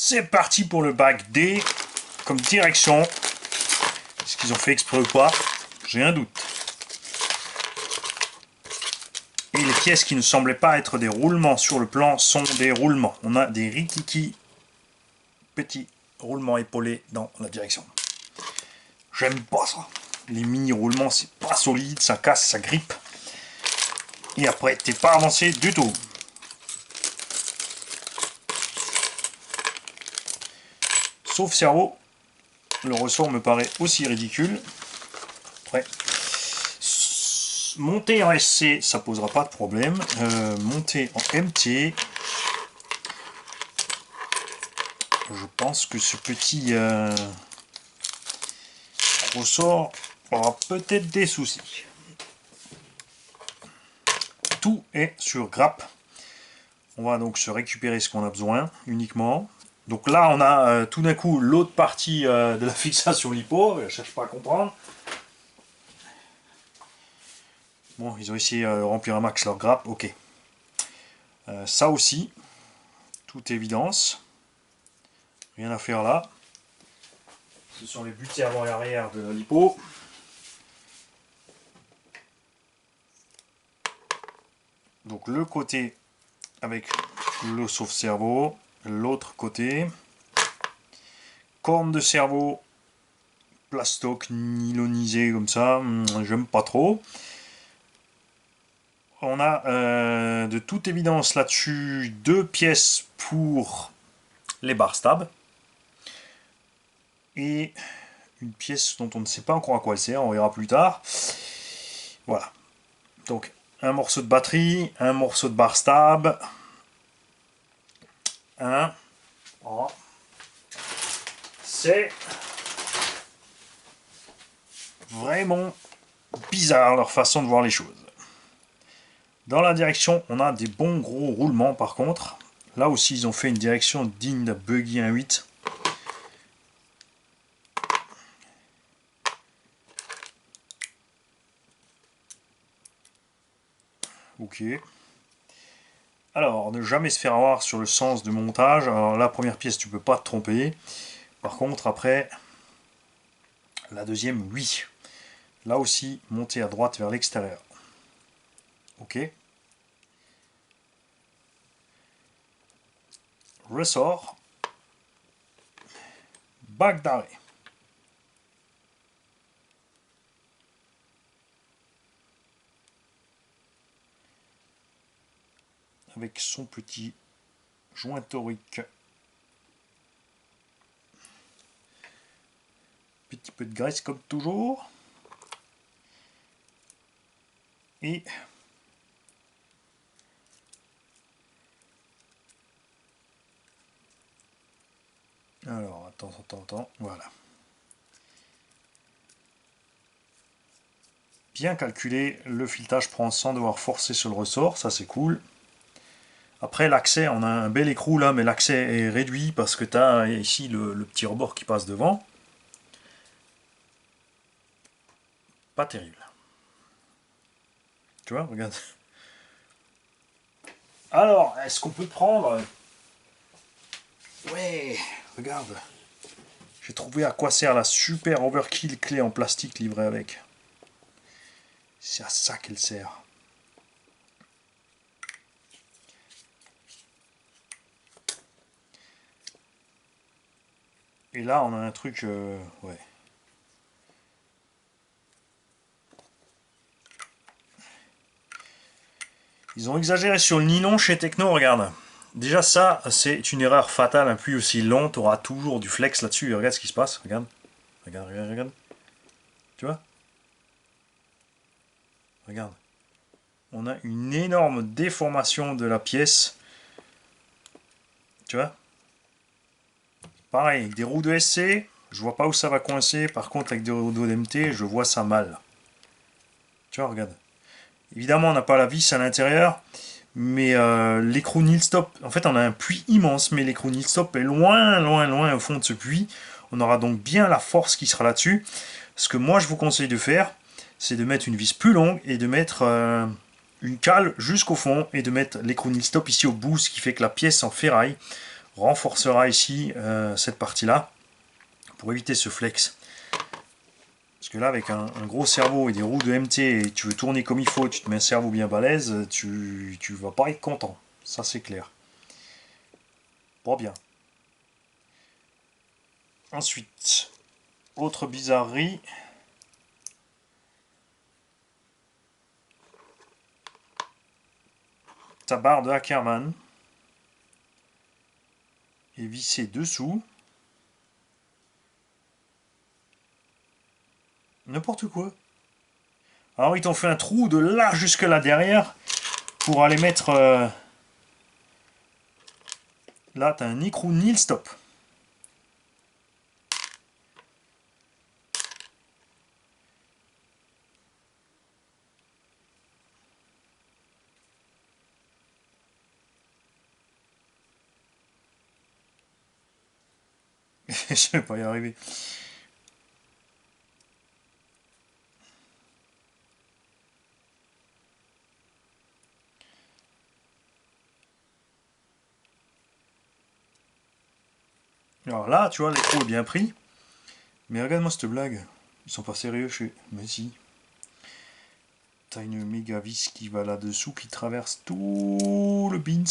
C'est parti pour le bac D. Comme direction. Est-ce qu'ils ont fait exprès ou pas? J'ai un doute. Et les pièces qui ne semblaient pas être des roulements sur le plan sont des roulements. On a des rikiki petits roulements épaulés dans la direction. J'aime pas ça. Les mini roulements, c'est pas solide, ça casse, ça grippe. Et après, t'es pas avancé du tout. Sauf cerveau, le ressort me paraît aussi ridicule. Après, monter en SC, ça posera pas de problème. Monter en MT, je pense que ce petit ressort aura peut-être des soucis. Tout est sur grappe. On va donc se récupérer ce qu'on a besoin uniquement. Donc là, on a tout d'un coup l'autre partie de la fixation lipo. Je ne cherche pas à comprendre. Bon, ils ont essayé de remplir un max leur grappe. Ok. Ça aussi, toute évidence. Rien à faire là. Ce sont les butées avant et arrière de la lipo. Donc le côté avec le sauve-cerveau. L'autre côté, corne de cerveau, plastoc nylonisé comme ça, j'aime pas trop. On a de toute évidence là-dessus 2 pièces pour les bar stabs et une pièce dont on ne sait pas encore à quoi elle sert, on verra plus tard. Voilà, donc un morceau de batterie, un morceau de bar stab. Oh. C'est vraiment bizarre leur façon de voir les choses. Dans la direction, on a des bons gros roulements par contre. Là aussi, ils ont fait une direction digne d'un Buggy 1.8. Ok. Alors, ne jamais se faire avoir sur le sens de montage. Alors, la première pièce, tu peux pas te tromper. Par contre, après, la deuxième, oui. Là aussi, monter à droite vers l'extérieur. Ok. Ressort. Bac d'arrêt. Avec son petit joint torique. Petit peu de graisse comme toujours. Et alors, attends, voilà. Bien calculé, le filetage prend sans devoir forcer sur le ressort, ça c'est cool. Après l'accès, on a un bel écrou là, mais l'accès est réduit parce que tu as ici le petit rebord qui passe devant. Pas terrible. Tu vois, regarde. Alors, est-ce qu'on peut prendre... Ouais, regarde. J'ai trouvé à quoi sert la super overkill clé en plastique livrée avec. C'est à ça qu'elle sert. Et là, on a un truc... ouais. Ils ont exagéré sur le nylon chez Techno, regarde. Déjà ça, c'est une erreur fatale. Un pluie aussi long, tu auras toujours du flex là-dessus. Et regarde ce qui se passe, regarde. Regarde. Tu vois? Regarde. On a une énorme déformation de la pièce. Tu vois? Pareil, avec des roues de SC, je vois pas où ça va coincer. Par contre, avec des roues de MT, je vois ça mal. Tu vois, regarde. Évidemment, on n'a pas la vis à l'intérieur. Mais l'écrou nil stop, en fait on a un puits immense, mais l'écrou nil stop est loin au fond de ce puits. On aura donc bien la force qui sera là-dessus. Ce que moi je vous conseille de faire, c'est de mettre une vis plus longue et de mettre une cale jusqu'au fond et de mettre l'écrou nil stop ici au bout, ce qui fait que la pièce en ferraille renforcera ici cette partie-là pour éviter ce flex. Parce que là, avec un gros cerveau et des roues de MT, et tu veux tourner comme il faut, tu te mets un cerveau bien balèze, tu vas pas être content. Ça, c'est clair. Bon, bien. Ensuite, autre bizarrerie. Ta barre de Ackerman est vissée dessous. N'importe quoi. Alors ils t'ont fait un trou de là jusque là derrière pour aller mettre... Là, tu as un écrou nil stop. Je vais pas y arriver. Alors là, tu vois, l'écrou est bien pris. Mais regarde-moi cette blague. Ils sont pas sérieux chez... Mais si. T'as une méga vis qui va là-dessous, qui traverse tout le beans.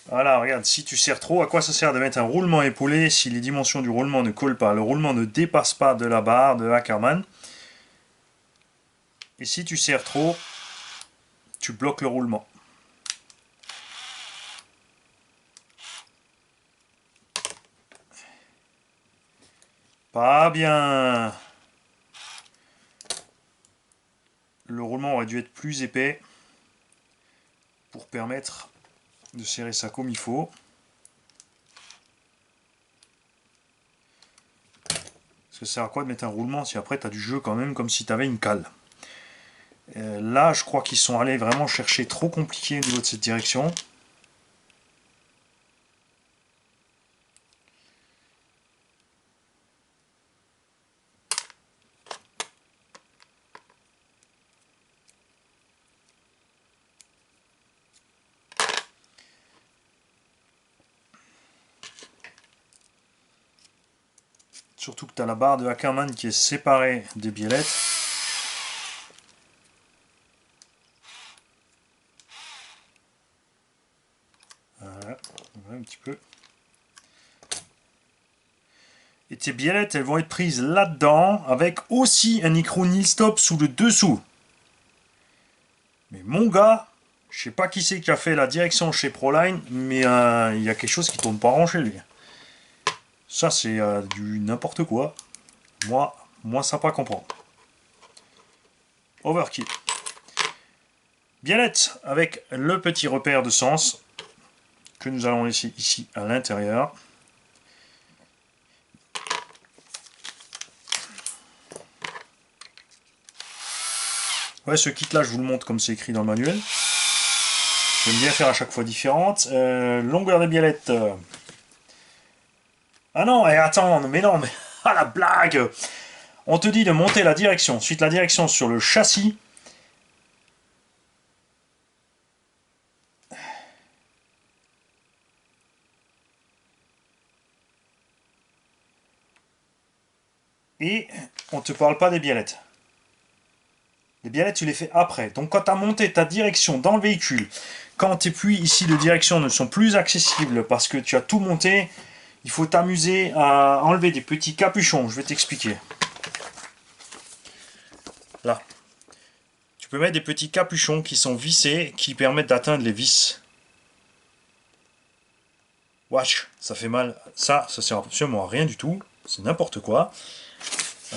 Voilà, regarde, si tu serres trop, à quoi ça sert de mettre un roulement épaulé si les dimensions du roulement ne collent pas? Le roulement ne dépasse pas de la barre de Ackerman. Et si tu serres trop, tu bloques le roulement. Pas bien. Le roulement aurait dû être plus épais pour permettre de serrer ça comme il faut. Parce que ça sert à quoi de mettre un roulement si après tu as du jeu quand même comme si tu avais une cale. Là, je crois qu'ils sont allés vraiment chercher trop compliqué au niveau de cette direction. Surtout que tu as la barre de Ackerman qui est séparée des biellettes. Voilà, un petit peu. Et tes biellettes, elles vont être prises là-dedans, avec aussi un écrou nil stop sous le dessous. Mais mon gars, je sais pas qui c'est qui a fait la direction chez Proline, mais il y a quelque chose qui tourne pas rond chez lui. Ça, c'est du n'importe quoi. Moi, ça pas comprendre. Overkill. Biellette avec le petit repère de sens que nous allons laisser ici à l'intérieur. Ouais, ce kit là, je vous le montre comme c'est écrit dans le manuel. J'aime bien faire à chaque fois différente. Longueur des biellettes. Ah non, et attends, mais non, mais ah la blague! On te dit de monter la direction, ensuite la direction sur le châssis. Et on te parle pas des biellettes. Les biellettes, tu les fais après. Donc quand tu as monté ta direction dans le véhicule, quand tes puits ici de direction ne sont plus accessibles parce que tu as tout monté, il faut t'amuser à enlever des petits capuchons. Je vais t'expliquer. Là. Tu peux mettre des petits capuchons qui sont vissés, qui permettent d'atteindre les vis. Watch, ça fait mal. Ça sert absolument à rien du tout. C'est n'importe quoi.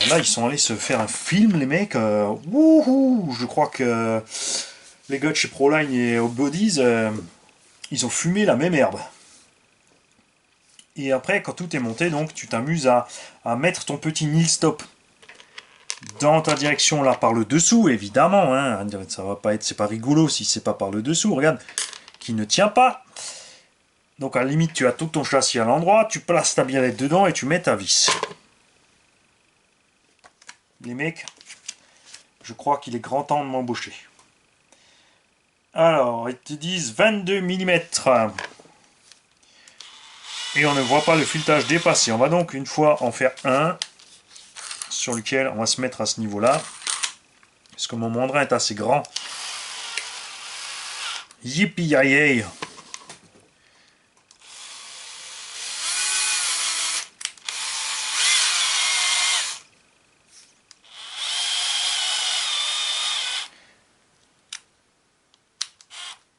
Là, ils sont allés se faire un film, les mecs. Wouhou, je crois que les gars de chez Proline et Bodies, ils ont fumé la même herbe. Et après, quand tout est monté, donc tu t'amuses à mettre ton petit nil stop dans ta direction là par le dessous, évidemment. Hein. Ça va pas être, c'est pas rigolo si c'est pas par le dessous. Regarde, qui ne tient pas. Donc à la limite, tu as tout ton châssis à l'endroit, tu places ta biellette dedans et tu mets ta vis. Les mecs, je crois qu'il est grand temps de m'embaucher. Alors, ils te disent 22 mm. Et on ne voit pas le filetage dépasser. On va donc une fois en faire un sur lequel on va se mettre à ce niveau-là. Parce que mon mandrin est assez grand. Yippee yay.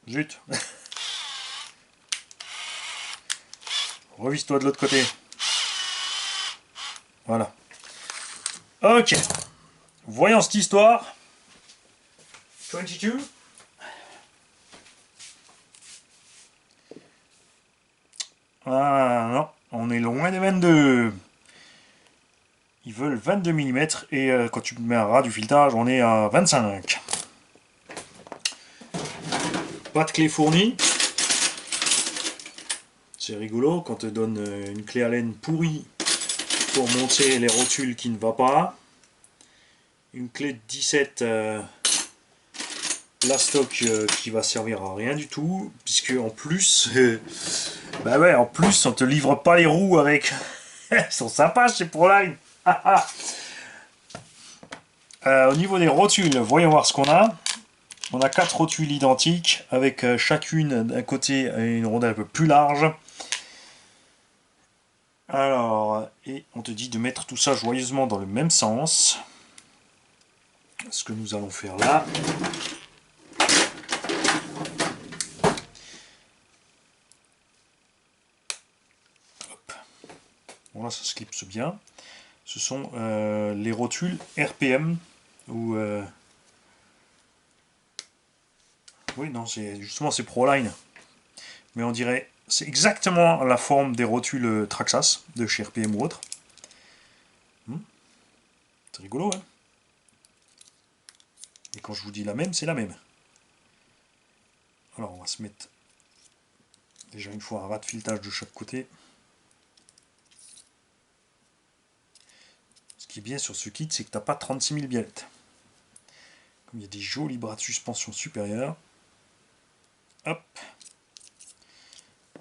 Zut. Revise-toi de l'autre côté. Voilà. Ok. Voyons cette histoire. 22. Ah non, on est loin des 22. Ils veulent 22 mm et quand tu mets un ras du filetage, on est à 25. Pas de clé fournie. C'est rigolo quand on te donne une clé Allen pourrie pour monter les rotules qui ne va pas. Une clé de 17 plastoc qui va servir à rien du tout, puisque en plus, bah ouais, en plus on te livre pas les roues avec. Elles sont sympas ces Proline. Au niveau des rotules, voyons voir ce qu'on a. On a 4 rotules identiques avec chacune d'un côté une rondelle un peu plus large. Alors, et on te dit de mettre tout ça joyeusement dans le même sens. Ce que nous allons faire là. Hop. Voilà, ça se clipse bien. Ce sont les rotules RPM ou oui, non, c'est justement c'est Proline, mais on dirait c'est exactement la forme des rotules Traxxas de chez RPM ou autre. C'est rigolo, hein. Et quand je vous dis la même, c'est la même. Alors on va se mettre déjà une fois un ras de filetage de chaque côté. Ce qui est bien sur ce kit, c'est que tu n'as pas 36 000 biellettes. Comme il y a des jolis bras de suspension supérieurs. Hop.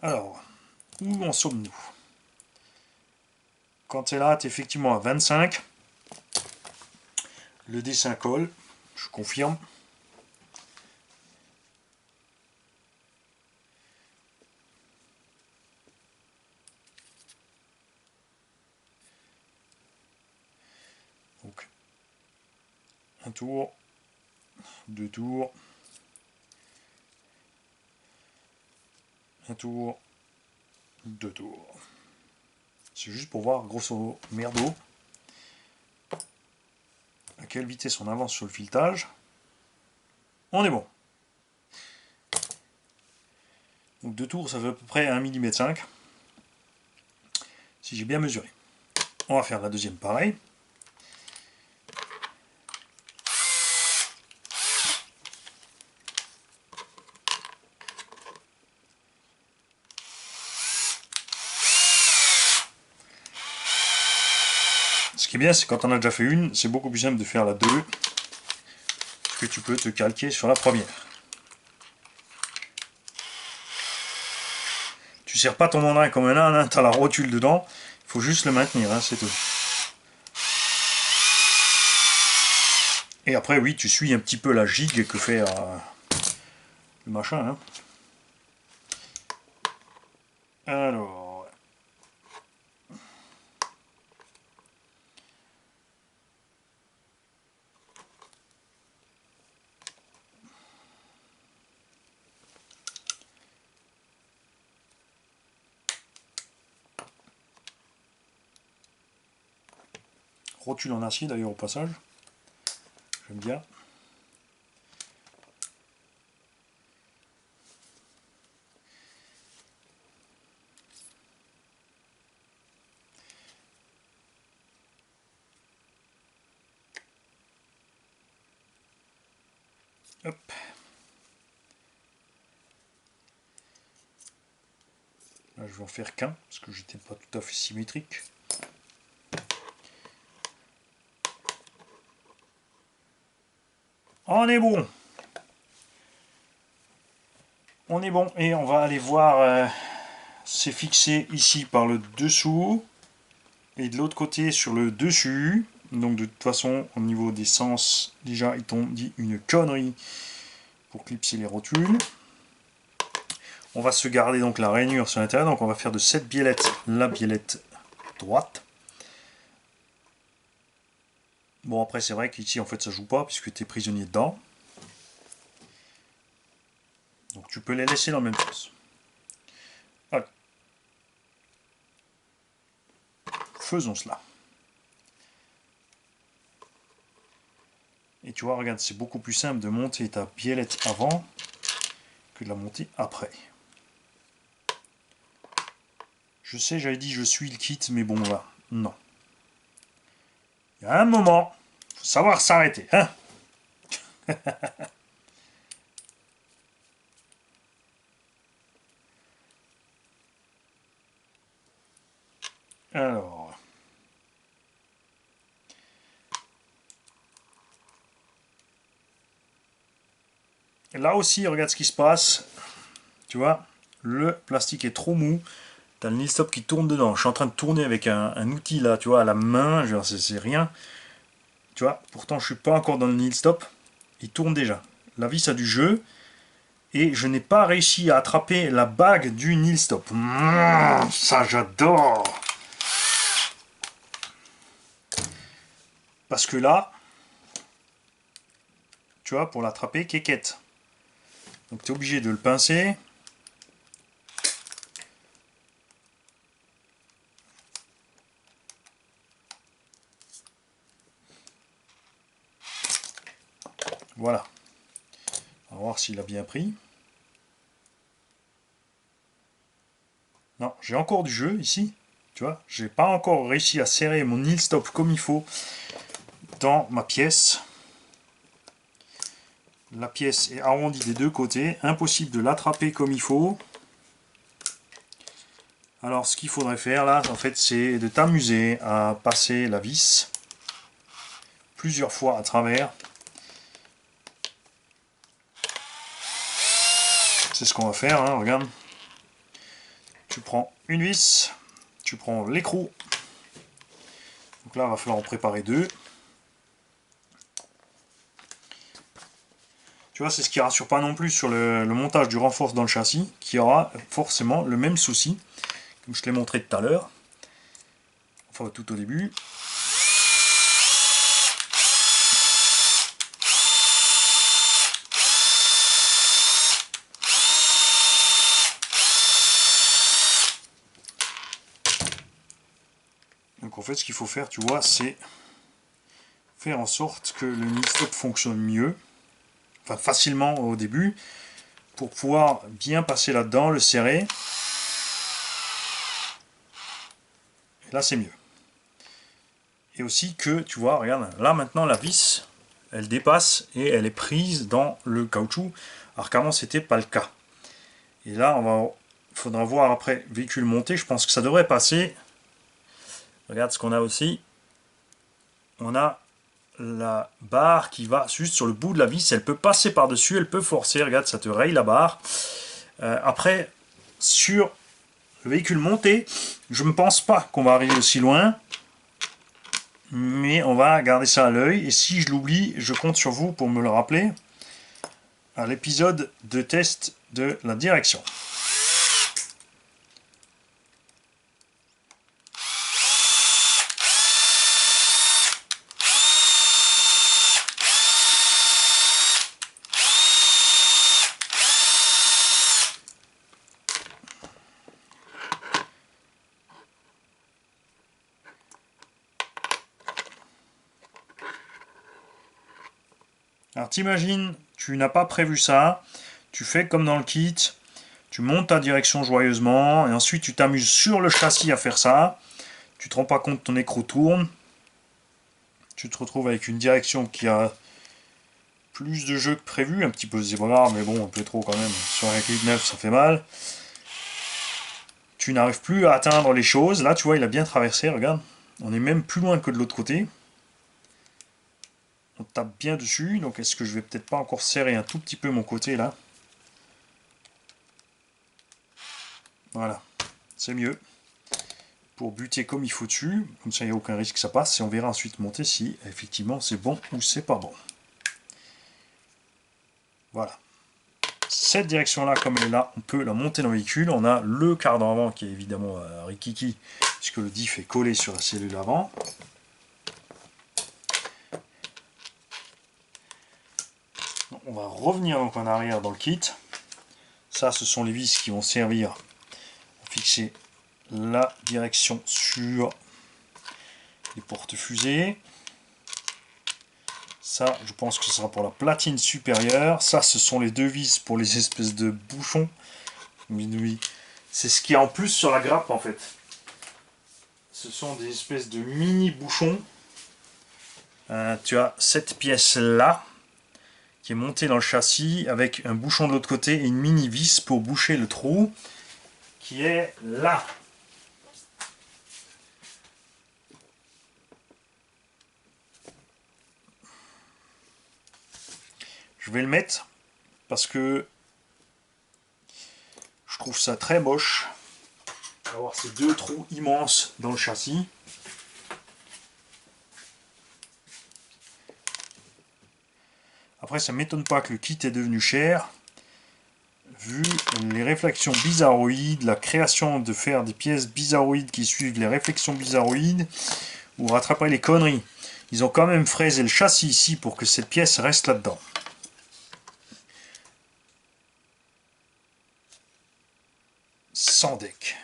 Alors, où en sommes-nous? Quand tu es là, tu es effectivement à 25. Le dessin colle, je confirme. Donc, un tour, deux tours, un tour, deux tours. C'est juste pour voir, grosso merdo, à quelle vitesse on avance sur le filetage. On est bon. Donc deux tours, ça fait à peu près 1,5 mm, si j'ai bien mesuré. On va faire la deuxième pareil. Ce qui est bien, c'est quand on a déjà fait une, c'est beaucoup plus simple de faire la 2, que tu peux te calquer sur la première. Tu serres pas ton mandrin comme un âne, hein, tu as la rotule dedans, il faut juste le maintenir, hein, c'est tout. Et après, oui, tu suis un petit peu la gigue que fait le machin. Hein. Alors... Rotule en acier d'ailleurs au passage. J'aime bien. Hop. Là, je vais en faire qu'un, parce que j'étais pas tout à fait symétrique. On est bon. On est bon. Et on va aller voir, c'est fixé ici par le dessous. Et de l'autre côté sur le dessus. Donc de toute façon, au niveau des sens, déjà, ils t'ont dit une connerie pour clipser les rotules. On va se garder donc la rainure sur l'intérieur. Donc on va faire de cette biellette la biellette droite. Bon, après, c'est vrai qu'ici, en fait, ça joue pas, puisque tu es prisonnier dedans. Donc, tu peux les laisser dans le même sens. Voilà. Faisons cela. Et tu vois, regarde, c'est beaucoup plus simple de monter ta biellette avant que de la monter après. Je sais, j'avais dit je suis le kit, mais bon, là, non. Il y a un moment, il faut savoir s'arrêter, hein. Alors... Là aussi, regarde ce qui se passe. Tu vois, le plastique est trop mou. T'as le nil stop qui tourne dedans. Je suis en train de tourner avec un outil là, tu vois, à la main. C'est rien. Tu vois, pourtant je suis pas encore dans le nil stop. Il tourne déjà. La vis a du jeu. Et je n'ai pas réussi à attraper la bague du nil stop. Ça j'adore. Parce que là, tu vois, pour l'attraper, quéquette. Donc tu es obligé de le pincer. Voilà. On va voir s'il a bien pris. Non, j'ai encore du jeu ici. Tu vois, j'ai pas encore réussi à serrer mon nil stop comme il faut dans ma pièce. La pièce est arrondie des deux côtés. Impossible de l'attraper comme il faut. Alors ce qu'il faudrait faire là, en fait, c'est de t'amuser à passer la vis plusieurs fois à travers. C'est ce qu'on va faire, hein, regarde. Tu prends une vis, tu prends l'écrou. Donc là, il va falloir en préparer deux. Tu vois, c'est ce qui rassure pas non plus sur le montage du renforce dans le châssis, qui aura forcément le même souci, comme je te l'ai montré tout à l'heure. Enfin, tout au début. Donc en fait, ce qu'il faut faire, tu vois, c'est faire en sorte que le nil stop fonctionne mieux, enfin facilement au début, pour pouvoir bien passer là-dedans, le serrer. Et là, c'est mieux. Et aussi que, tu vois, regarde, là maintenant la vis, elle dépasse et elle est prise dans le caoutchouc, alors qu'avant c'était pas le cas. Et là, il faudra voir après véhicule monté, je pense que ça devrait passer. Regarde ce qu'on a aussi. On a la barre qui va juste sur le bout de la vis, elle peut passer par-dessus, elle peut forcer, regarde, ça te raye la barre. Après, sur le véhicule monté, je ne pense pas qu'on va arriver aussi loin. Mais on va garder ça à l'œil, et si je l'oublie, je compte sur vous pour me le rappeler à l'épisode de test de la direction. Alors t'imagines, tu n'as pas prévu ça, tu fais comme dans le kit, tu montes ta direction joyeusement, et ensuite tu t'amuses sur le châssis à faire ça, tu te rends pas compte, ton écrou tourne, tu te retrouves avec une direction qui a plus de jeu que prévu, un petit peu zébrard, mais bon, un peu trop quand même, sur un kit neuf ça fait mal. tu n'arrives plus à atteindre les choses. Là, tu vois, il a bien traversé, regarde. On est même plus loin que de l'autre côté. On tape bien dessus. Donc, est-ce que je vais peut-être pas encore serrer un tout petit peu mon côté, là? Voilà, c'est mieux. Pour buter comme il faut dessus. Comme ça, il n'y a aucun risque que ça passe. Et on verra ensuite monter si, effectivement, c'est bon ou c'est pas bon. Voilà. Cette direction-là, comme elle est là, on peut la monter dans le véhicule. On a le cardan avant qui est évidemment rikiki, puisque le diff est collé sur la cellule avant. On va revenir donc en arrière dans le kit. Ça, ce sont les vis qui vont servir à fixer la direction sur les porte-fusées. Ça, je pense que ce sera pour la platine supérieure. Ça, ce sont les deux vis pour les espèces de bouchons. Oui. C'est ce qu'il y a en plus sur la grappe, en fait. Ce sont des espèces de mini bouchons. Tu as cette pièce-là, qui est montée dans le châssis, avec un bouchon de l'autre côté et une mini vis pour boucher le trou, qui est là. Je vais le mettre parce que je trouve ça très moche d'avoir ces deux trous immenses dans le châssis. Après, ça ne m'étonne pas que le kit est devenu cher, vu les réflexions bizarroïdes, la création de faire des pièces bizarroïdes qui suivent les réflexions bizarroïdes, ou rattraper les conneries. Ils ont quand même fraisé le châssis ici pour que cette pièce reste là-dedans. Sans deck.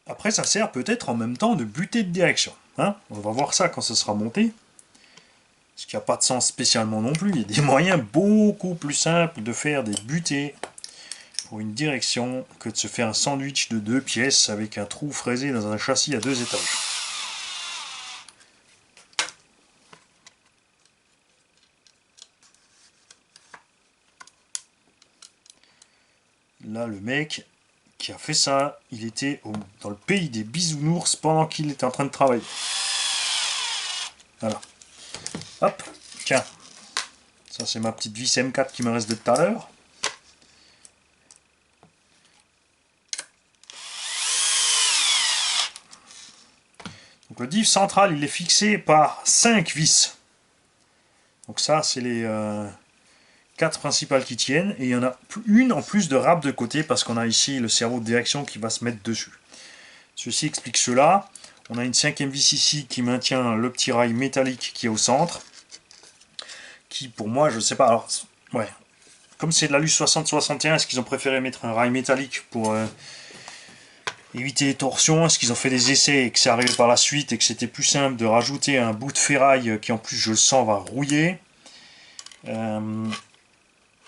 Après, ça sert peut-être en même temps de butée de direction. Hein, on va voir ça quand ça sera monté. Ce qui n'a pas de sens spécialement non plus. Il y a des moyens beaucoup plus simples de faire des butées pour une direction que de se faire un sandwich de 2 pièces avec un trou fraisé dans un châssis à 2 étages. Là, le mec qui a fait ça, il était dans le pays des bisounours pendant qu'il était en train de travailler. Voilà. Hop, tiens. Ça, c'est ma petite vis M4 qui me reste de tout à l'heure. Donc le diff central, il est fixé par 5 vis. Donc ça, c'est les 4 principales qui tiennent. Et il y en a une en plus de râpe de côté parce qu'on a ici le cerveau de direction qui va se mettre dessus. Ceci explique cela. On a une 5e vis ici qui maintient le petit rail métallique qui est au centre. Qui pour moi, je sais pas. Alors, ouais. Comme c'est de l'alu 60-61, est-ce qu'ils ont préféré mettre un rail métallique pour éviter les torsions? Est-ce qu'ils ont fait des essais et que c'est arrivé par la suite et que c'était plus simple de rajouter un bout de ferraille qui en plus je le sens va rouiller?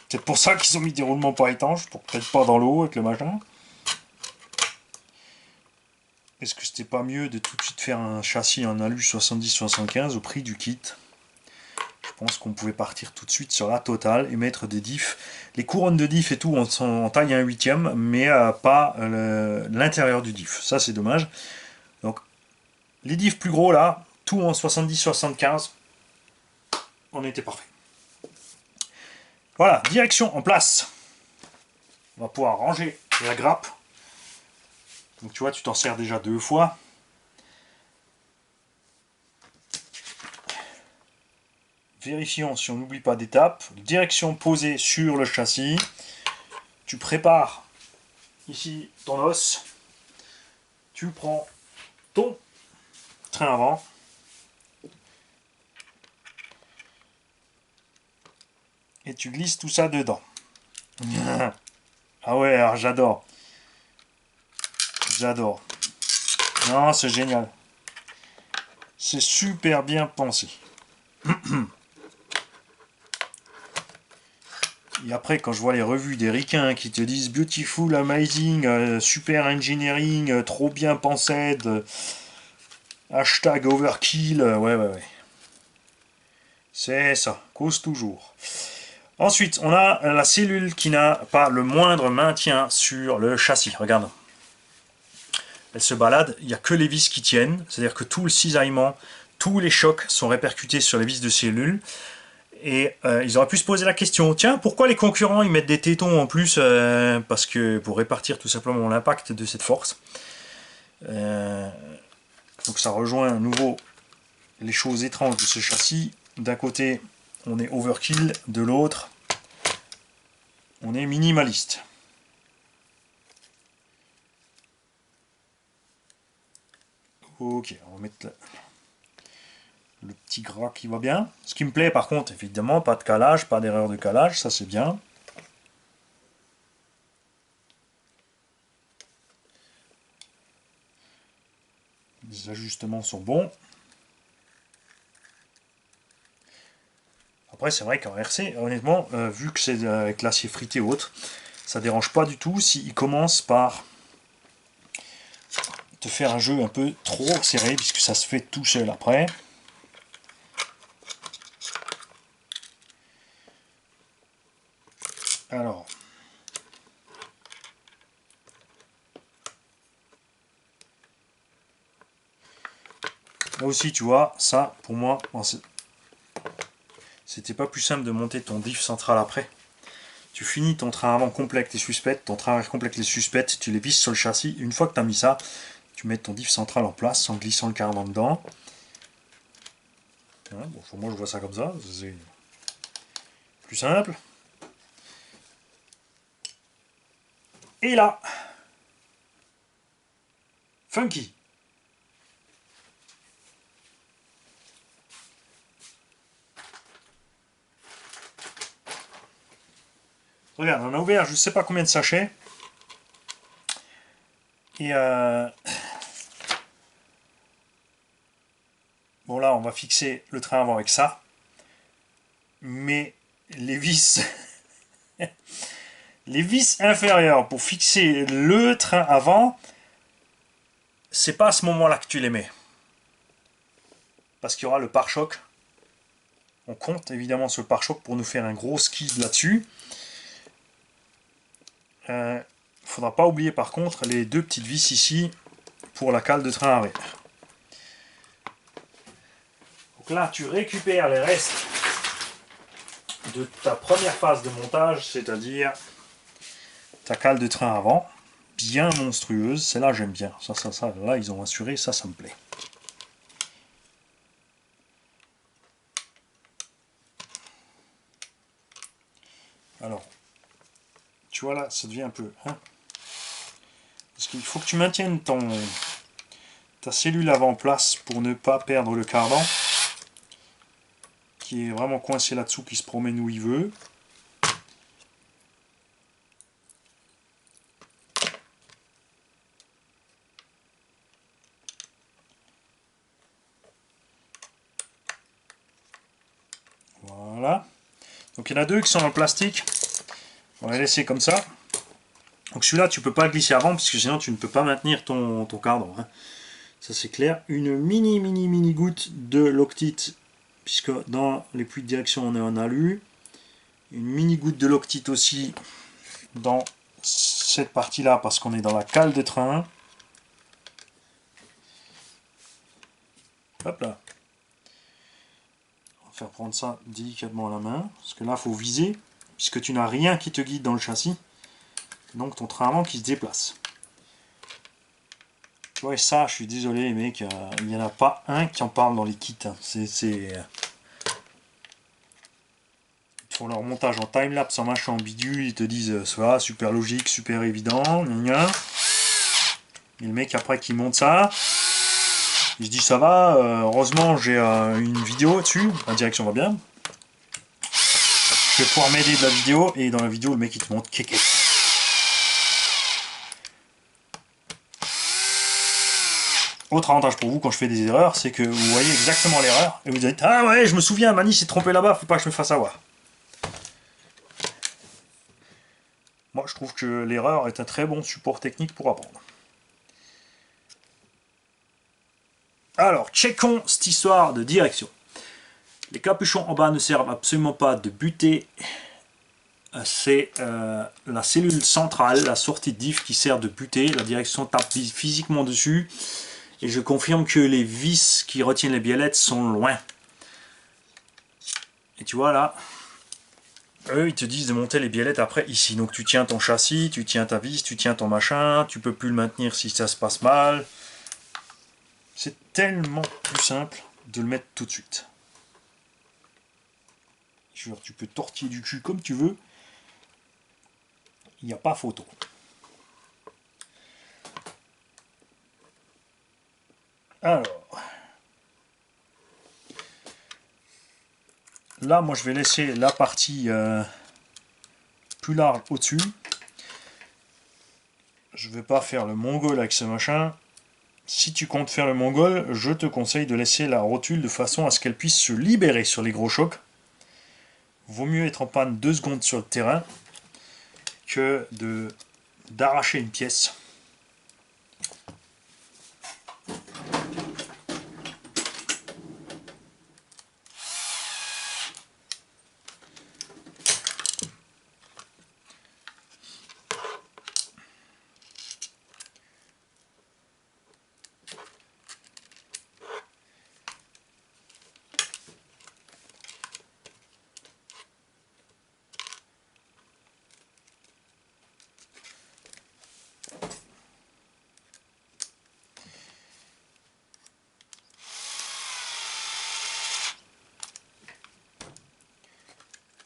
C'est pour ça qu'ils ont mis des roulements pas étanches, pour peut-être pas dans l'eau avec le machin. Est-ce que c'était pas mieux de tout de suite faire un châssis en alu 70-75 au prix du kit? Je pense qu'on pouvait partir tout de suite sur la totale et mettre des diffs. Les couronnes de diff et tout, on en taille un 8e, mais pas l'intérieur du diff. Ça, c'est dommage. Donc, les diffs plus gros, là, tout en 70-75, on était parfait. Voilà, direction en place. On va pouvoir ranger la grappe. Donc, tu vois, tu t'en sers déjà 2 fois. Vérifions si on n'oublie pas d'étape. Direction posée sur le châssis. Tu prépares ici ton os. Tu prends ton train avant. Et tu glisses tout ça dedans. Ah ouais, alors j'adore. J'adore. Non, c'est génial. C'est super bien pensé. Et après, quand je vois les revues des ricains qui te disent beautiful, amazing, super engineering, trop bien pensé, hashtag overkill, ouais. C'est ça. cause toujours. Ensuite, on a la cellule qui n'a pas le moindre maintien sur le châssis. Regarde. Elle se balade, il n'y a que les vis qui tiennent. C'est-à-dire que tout le cisaillement, tous les chocs sont répercutés sur les vis de cellule. Et ils auraient pu se poser la question, tiens, pourquoi les concurrents ils mettent des tétons en plus parce que pour répartir tout simplement l'impact de cette force. Donc ça rejoint à nouveau les choses étranges de ce châssis. D'un côté, on est overkill, de l'autre, on est minimaliste. Ok, on va mettre le petit gras qui va bien. Ce qui me plaît par contre, évidemment, pas de calage, pas d'erreur de calage, ça c'est bien. Les ajustements sont bons. Après, c'est vrai qu'en RC, honnêtement, vu que c'est avec l'acier frité ou autre, ça dérange pas du tout s'il commence par te faire un jeu un peu trop serré, puisque ça se fait tout seul après. Alors, là aussi, tu vois, ça, pour moi, c'était pas plus simple de monter ton diff central après. Tu finis ton train avant complet avec tes suspects, ton train arrière complet avec les suspects, tu les visses sur le châssis. Une fois que tu as mis ça, tu mets ton diff central en place en glissant le cardan dedans. Bon, moi, je vois ça comme ça. C'est plus simple. Et là, funky. Regarde, on a ouvert je ne sais pas combien de sachets. Et bon là, on va fixer le train avant avec ça. Mais les vis, les vis inférieures pour fixer le train avant, c'est pas à ce moment-là que tu les mets. Parce qu'il y aura le pare-choc. On compte évidemment sur le pare-choc pour nous faire un gros skid là-dessus. Faudra pas oublier par contre les deux petites vis ici pour la cale de train arrière. Donc là, tu récupères les restes de ta première phase de montage, c'est-à-dire ta cale de train avant, bien monstrueuse. Celle-là, j'aime bien. Ça, là, ils ont assuré, ça me plaît. Alors, tu vois là, ça devient un peu... Hein, parce qu'il faut que tu maintiennes ta cellule avant en place pour ne pas perdre le cardan, qui est vraiment coincé là-dessous, qui se promène où il veut. Voilà. Donc il y en a deux qui sont en plastique. On va les laisser comme ça. Donc celui-là, tu peux pas le glisser avant, parce que sinon tu ne peux pas maintenir ton cardan. Hein. Ça c'est clair. Une mini goutte de Loctite, puisque dans les puits de direction on est en alu. Une mini goutte de Loctite aussi dans cette partie-là, parce qu'on est dans la cale de train. Hop là. On va faire prendre ça délicatement à la main, parce que là il faut viser, puisque tu n'as rien qui te guide dans le châssis. Donc ton train avant qui se déplace. Ouais, ça, je suis désolé, mec, il n'y en a pas un qui en parle dans les kits. Hein. Ils font leur montage en timelapse, en machin, en bidule, ils te disent ça, super logique, super évident, gna. Et le mec après qui monte ça, il se dit ça va, heureusement j'ai une vidéo dessus, la direction va bien. Je vais pouvoir m'aider de la vidéo, et dans la vidéo, le mec il te montre kéké. Autre avantage pour vous quand je fais des erreurs, c'est que vous voyez exactement l'erreur et vous dites ah ouais, je me souviens, Mani s'est trompé là-bas, faut pas que je me fasse avoir. Moi je trouve que l'erreur est un très bon support technique pour apprendre. Alors, checkons cette histoire de direction. Les capuchons en bas ne servent absolument pas de butée. C'est la cellule centrale, la sortie de diff qui sert de butée. La direction tape physiquement dessus. Et je confirme que les vis qui retiennent les biellettes sont loin. Et tu vois là, eux ils te disent de monter les biellettes après ici. Donc tu tiens ton châssis, tu tiens ta vis, tu tiens ton machin. Tu peux plus le maintenir si ça se passe mal. C'est tellement plus simple de le mettre tout de suite. Genre, tu peux tortiller du cul comme tu veux. Il n'y a pas photo. Alors, là, moi, je vais laisser la partie plus large au-dessus. Je ne vais pas faire le mongol avec ce machin. Si tu comptes faire le mongol, je te conseille de laisser la rotule de façon à ce qu'elle puisse se libérer sur les gros chocs. Vaut mieux être en panne 2 secondes sur le terrain que d'arracher une pièce.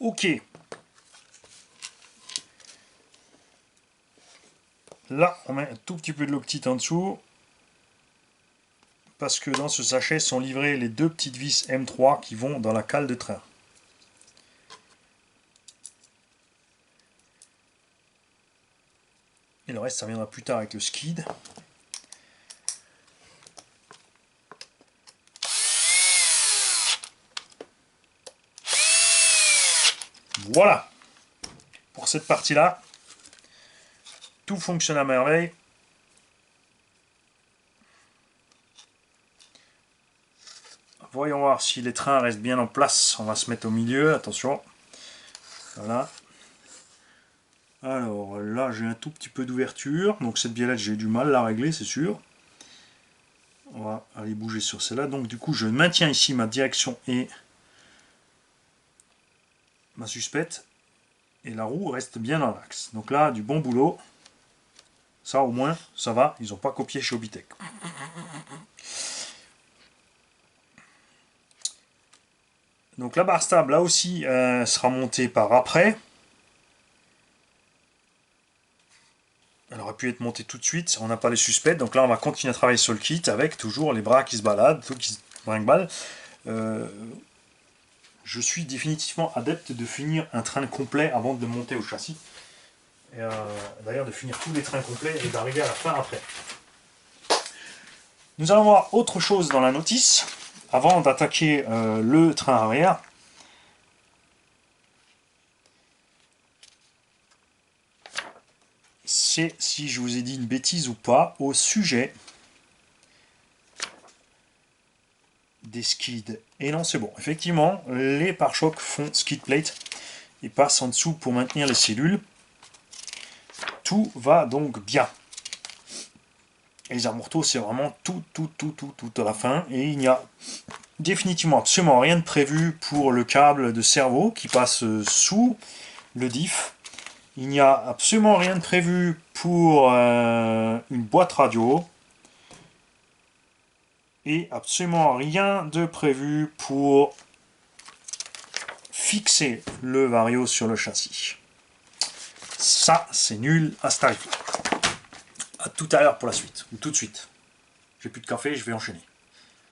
Ok. Là, on met un tout petit peu de l'octite en dessous. Parce que dans ce sachet sont livrées les 2 petites vis M3 qui vont dans la cale de train. Et le reste, ça viendra plus tard avec le skid. Voilà. Pour cette partie-là, tout fonctionne à merveille. Voyons voir si les trains restent bien en place. On va se mettre au milieu, attention. Voilà. Alors là, j'ai un tout petit peu d'ouverture. Donc cette biellette, j'ai du mal à la régler, c'est sûr. On va aller bouger sur celle-là. Donc du coup, je maintiens ici ma direction et ma suspecte. Et la roue reste bien dans l'axe. Donc là, du bon boulot. Ça, au moins, ça va. Ils n'ont pas copié chez Obitech. Donc la barre stable, là aussi, sera montée par après. Elle aurait pu être montée tout de suite. On n'a pas les suspects. Donc là, on va continuer à travailler sur le kit avec toujours les bras qui se baladent, tout qui se brinque-balle. Je suis définitivement adepte de finir un train complet avant de le monter au châssis. Et d'ailleurs, de finir tous les trains complets et d'arriver à la fin après. Nous allons voir autre chose dans la notice avant d'attaquer le train arrière. C'est si je vous ai dit une bêtise ou pas au sujet des skids. Et non, c'est bon. Effectivement, les pare-chocs font skid plate et passent en dessous pour maintenir les cellules. Tout va donc bien. Et les amortos, c'est vraiment tout à la fin. Et il n'y a définitivement absolument rien de prévu pour le câble de servo qui passe sous le diff. Il n'y a absolument rien de prévu pour une boîte radio. Et absolument rien de prévu pour fixer le vario sur le châssis. Ça, c'est nul à ce tarif-là. A tout à l'heure pour la suite, ou tout de suite. J'ai plus de café, je vais enchaîner.